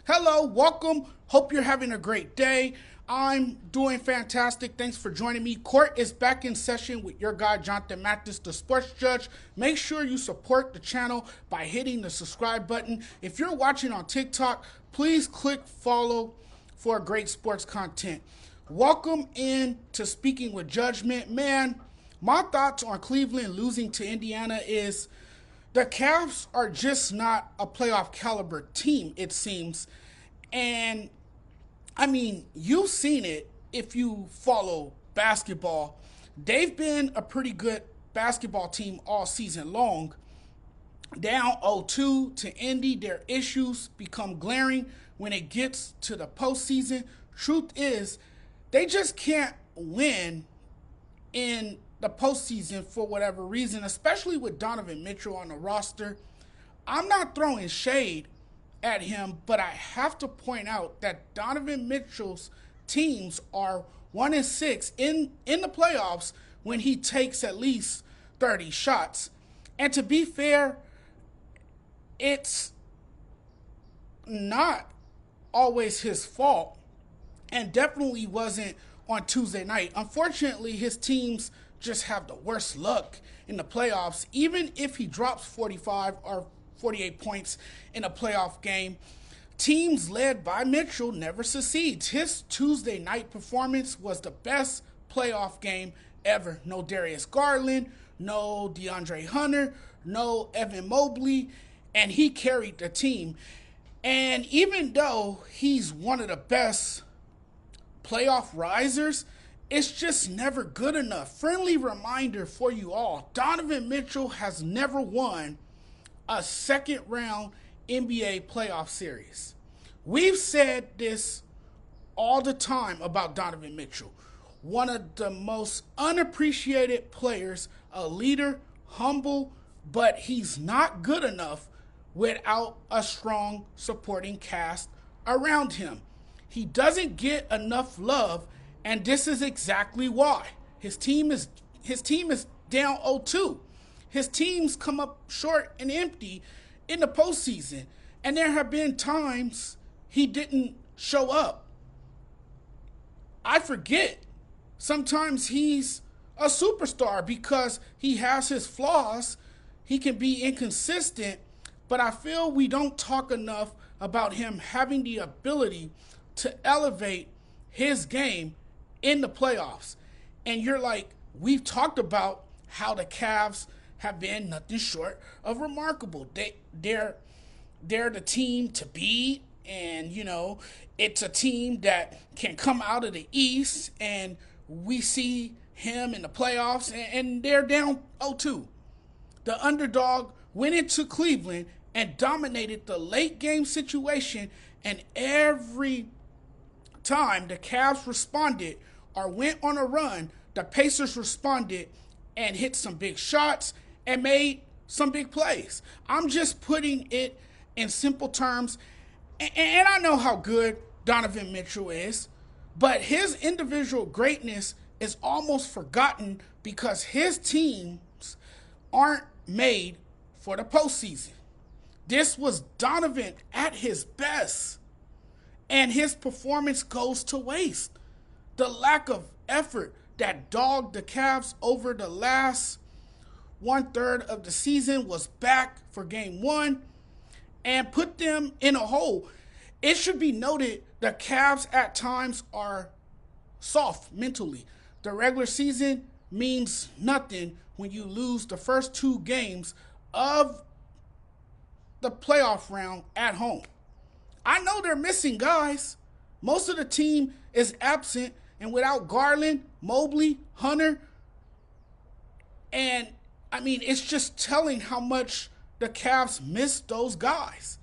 Hello, welcome. Hope you're having a great day. I'm doing fantastic. Thanks for joining me. Court is back in session with your guy, Jonathan Mathis, the sports judge. Make sure you support the channel by hitting the subscribe button. If you're watching on TikTok, please click follow for great sports content. Welcome in to Speaking with Judgment. Man, my thoughts on Cleveland losing to Indiana is the Cavs are just not a playoff caliber team, it seems. And I mean, you've seen it if you follow basketball. They've been a pretty good basketball team all season long. Down 0-2 to Indy, their issues become glaring when it gets to the postseason. Truth is, they just can't win in the postseason for whatever reason, especially with Donovan Mitchell on the roster. I'm not throwing shade at him, but I have to point out that Donovan Mitchell's teams are 1-6 in the playoffs when he takes at least 30 shots. And to be fair, it's not always his fault, and definitely wasn't on Tuesday night. Unfortunately, his teams just have the worst luck in the playoffs. Even if he drops 45 or 48 points in a playoff game, teams led by Mitchell never succeeds. His Tuesday night performance was the best playoff game ever. No Darius Garland, no DeAndre Hunter, no Evan Mobley, and he carried the team. And even though he's one of the best playoff risers, it's just never good enough. Friendly reminder for you all, Donovan Mitchell has never won a second round NBA playoff series. We've said this all the time about Donovan Mitchell. One of the most unappreciated players, a leader, humble, but he's not good enough without a strong supporting cast around him. He doesn't get enough love, and this is exactly why. His team is down 0-2. His teams come up short and empty in the postseason, and there have been times he didn't show up. I forget. Sometimes he's a superstar because he has his flaws. He can be inconsistent, but I feel we don't talk enough about him having the ability to elevate his game in the playoffs. And you're like, we've talked about how the Cavs have been nothing short of remarkable. They're the team to beat, and it's a team that can come out of the East, and we see him in the playoffs, and they're down 0-2. The underdog went into Cleveland and dominated the late game situation, and every time the Cavs responded or went on a run, the Pacers responded and hit some big shots and made some big plays. I'm just putting it in simple terms, and I know how good Donovan Mitchell is, but his individual greatness is almost forgotten because his teams aren't made for the postseason. This was Donovan at his best, and his performance goes to waste. The lack of effort that dogged the Cavs over the last 1/3 of the season was back for game one and put them in a hole. It should be noted the Cavs at times are soft mentally. The regular season means nothing when you lose the first two games of the playoff round at home. I know they're missing guys. Most of the team is absent, and without Garland, Mobley, Hunter, and I mean, it's just telling how much the Cavs miss those guys.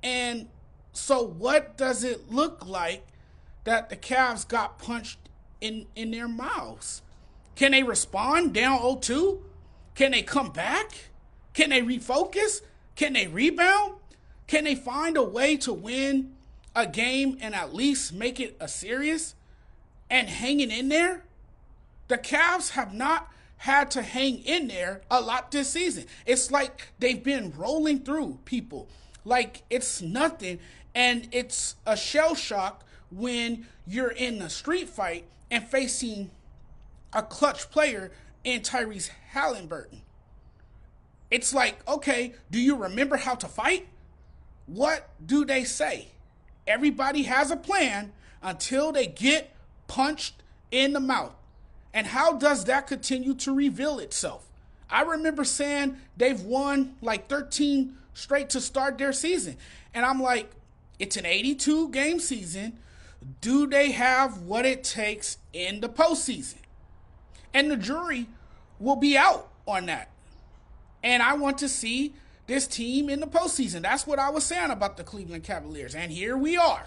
And so what does it look like that the Cavs got punched in their mouths? Can they respond down 0-2? Can they come back? Can they refocus? Can they rebound? Can they find a way to win a game and at least make it a series and hanging in there? The Cavs have not had to hang in there a lot this season. It's like they've been rolling through people. like it's nothing. And it's a shell shock when you're in a street fight and facing a clutch player in Tyrese Halliburton. It's like, okay, do you remember how to fight? What do they say? Everybody has a plan until they get punched in the mouth. And how does that continue to reveal itself? I remember saying they've won like 13 straight to start their season. And I'm like, it's an 82 game season. Do they have what it takes in the postseason? And the jury will be out on that. And I want to see this team in the postseason. That's what I was saying about the Cleveland Cavaliers. And here we are.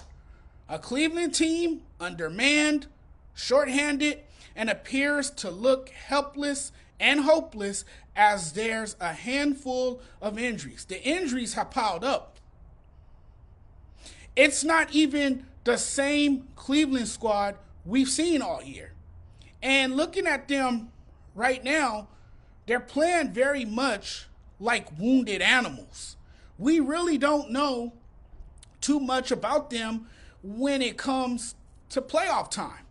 A Cleveland team undermanned, shorthanded, and appears to look helpless and hopeless as there's a handful of injuries. The injuries have piled up. It's not even the same Cleveland squad we've seen all year. And looking at them right now, they're playing very much like wounded animals. We really don't know too much about them when it comes to playoff time.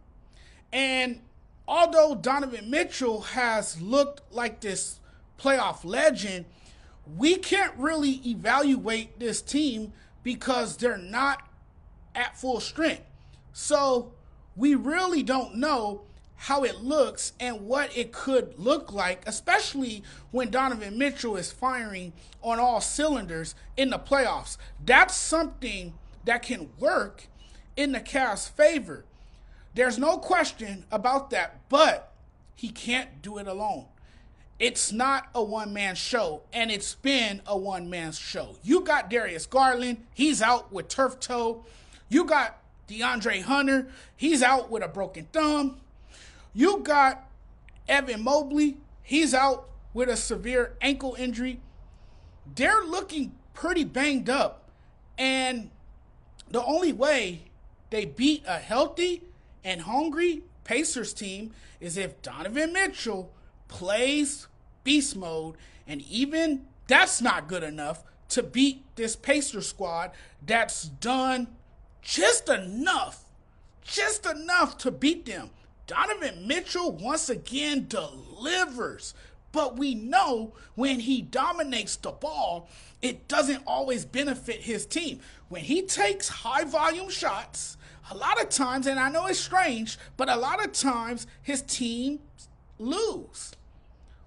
And although Donovan Mitchell has looked like this playoff legend, we can't really evaluate this team because they're not at full strength. So we really don't know how it looks and what it could look like, especially when Donovan Mitchell is firing on all cylinders in the playoffs. That's something that can work in the Cavs' favor. There's no question about that, but he can't do it alone. It's not a one-man show, and it's been a one-man show. You got Darius Garland. He's out with turf toe. You got DeAndre Hunter. He's out with a broken thumb. You got Evan Mobley. He's out with a severe ankle injury. They're looking pretty banged up. And the only way they beat a healthy and hungry Pacers team is if Donovan Mitchell plays beast mode. And even that's not good enough to beat this Pacers squad that's done just enough to beat them. Donovan Mitchell once again delivers, but we know when he dominates the ball, it doesn't always benefit his team. When he takes high volume shots, a lot of times, and I know it's strange, but a lot of times his team lose.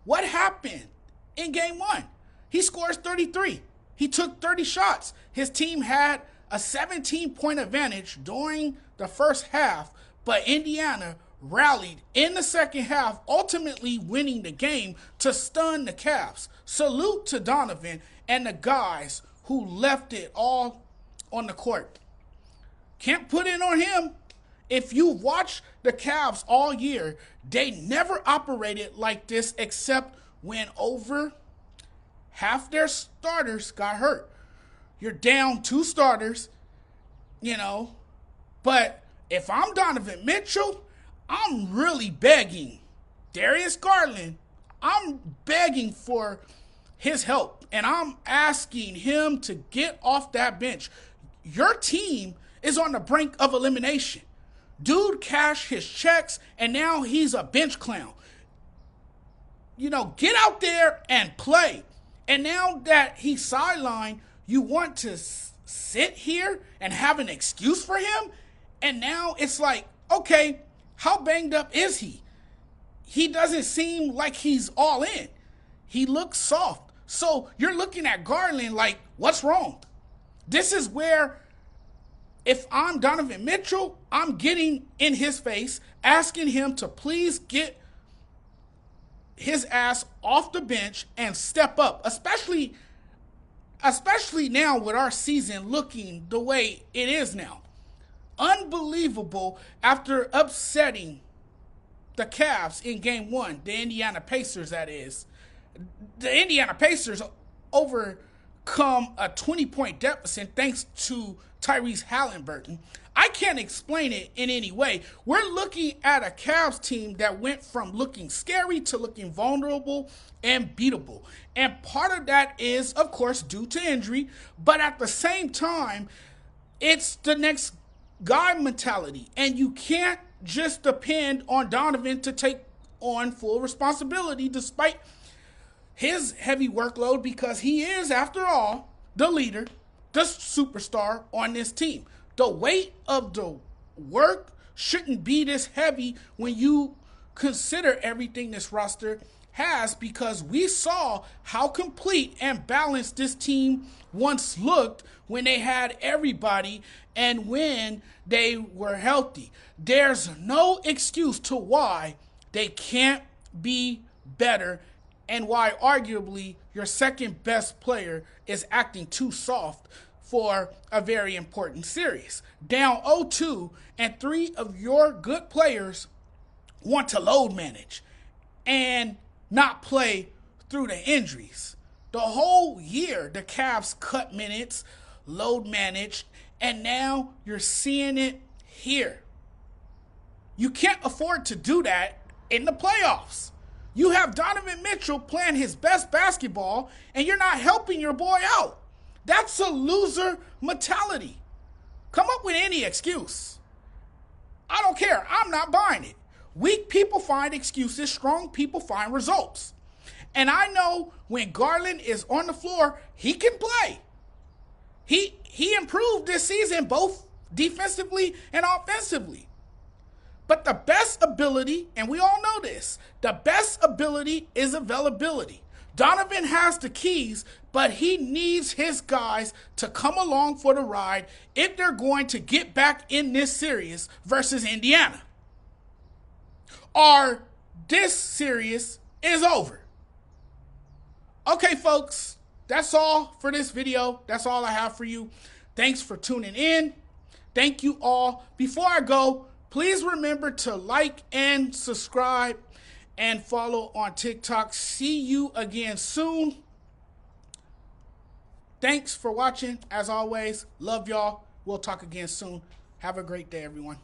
What happened in game one? He scores 33. He took 30 shots. His team had a 17-point advantage during the first half, but Indiana rallied in the second half, ultimately winning the game to stun the Cavs. Salute to Donovan and the guys who left it all on the court. Can't put it on him. If you watch the Cavs all year, they never operated like this except when over half their starters got hurt. You're down 2 starters, but if I'm Donovan Mitchell, I'm really begging Darius Garland. I'm begging for his help, and I'm asking him to get off that bench. Your team is on the brink of elimination. Dude cashed his checks, and now he's a bench clown. Get out there and play. And now that he's sidelined, you want to sit here and have an excuse for him? And now it's like, okay, how banged up is he? He doesn't seem like he's all in. He looks soft. So you're looking at Garland like, what's wrong? This is where, if I'm Donovan Mitchell, I'm getting in his face, asking him to please get his ass off the bench and step up, especially now with our season looking the way it is now. Unbelievable after upsetting the Cavs in game one, the Indiana Pacers, that is. The Indiana Pacers overcome a 20-point deficit thanks to Tyrese Halliburton. I can't explain it in any way. We're looking at a Cavs team that went from looking scary to looking vulnerable and beatable. And part of that is, of course, due to injury. But at the same time, it's the next guy mentality. And you can't just depend on Donovan to take on full responsibility despite his heavy workload, because he is, after all, the leader, the superstar on this team. The weight of the work shouldn't be this heavy when you consider everything this roster has, because we saw how complete and balanced this team once looked when they had everybody and when they were healthy. There's no excuse to why they can't be better and why arguably your second best player is acting too soft for a very important series. Down 0-2, and 3 of your good players want to load manage and not play through the injuries. The whole year, the Cavs cut minutes, load managed, and now you're seeing it here. You can't afford to do that in the playoffs. You have Donovan Mitchell playing his best basketball, and you're not helping your boy out. That's a loser mentality. Come up with any excuse. I don't care. I'm not buying it. Weak people find excuses. Strong people find results. And I know when Garland is on the floor, he can play. He improved this season both defensively and offensively. But the best ability, and we all know this, the best ability is availability. Donovan has the keys, but he needs his guys to come along for the ride if they're going to get back in this series versus Indiana. Or this series is over. Okay, folks, that's all for this video. That's all I have for you. Thanks for tuning in. Thank you all. Before I go, please remember to like and subscribe and follow on TikTok. See you again soon. Thanks for watching. As always, love y'all. We'll talk again soon. Have a great day, everyone.